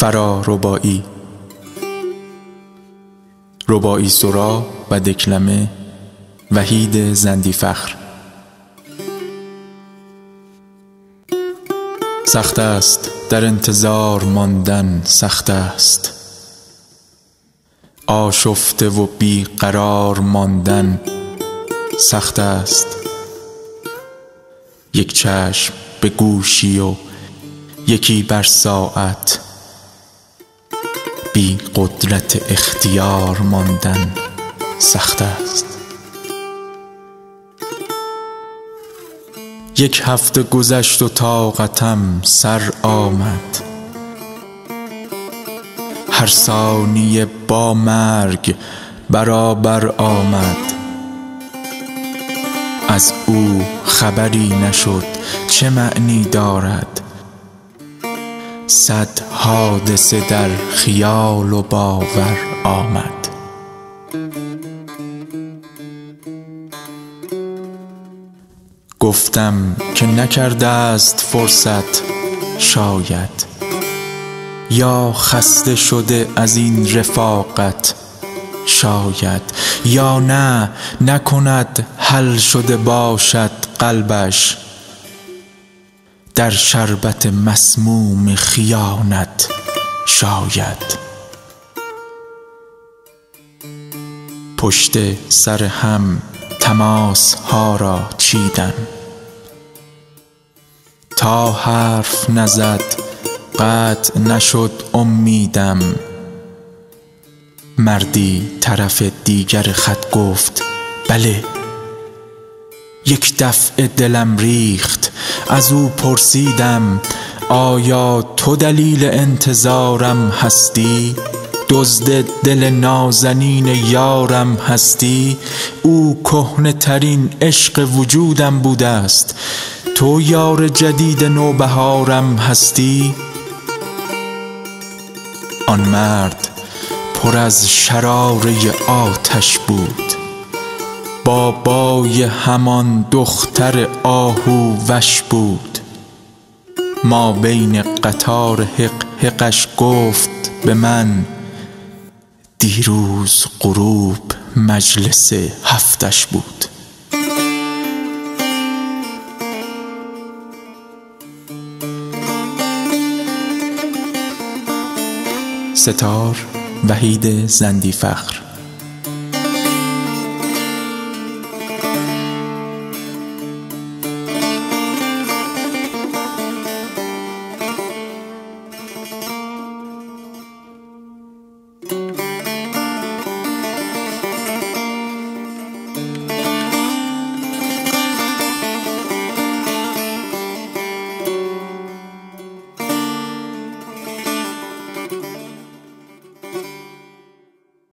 فرا رباعی، رباعی سرا و دکلمه وحید زندیفخر. سخت است در انتظار ماندن، سخت است آشفته و بی قرار ماندن، سخت است یک چشم به گوشی و یکی بر ساعت، بی قدرت اختیار ماندن، سخت است. یک هفته گذشت و طاقتم سر آمد، هر ثانیه با مرگ برابر آمد. از او خبری نشد چه معنی دارد، صد حادثه در خیال و باور آمد. گفتم که نکرده است فرصت شاید، یا خسته شده از این رفاقت شاید، یا نه نکند حل شده باشد قلبش در شربت مسموم خیانت شاید. پشت سر هم تماس ها را چیدم، تا حرف نزد قطع نشد امیدم. مردی طرف دیگر خط گفت بله، یک دفعه دلم ریخت. از او پرسیدم آیا تو دلیل انتظارم هستی؟ دزد دل نازنین یارم هستی؟ او کهنه ترین عشق وجودم بوده است، تو یار جدید نوبهارم هستی؟ آن مرد پر از شراره آتش بود، بابای همان دختر آهو وش بود. ما بین قطار حق حقش گفت به من، دیروز غروب مجلس هفتش بود. ستار وحید زندیفخر.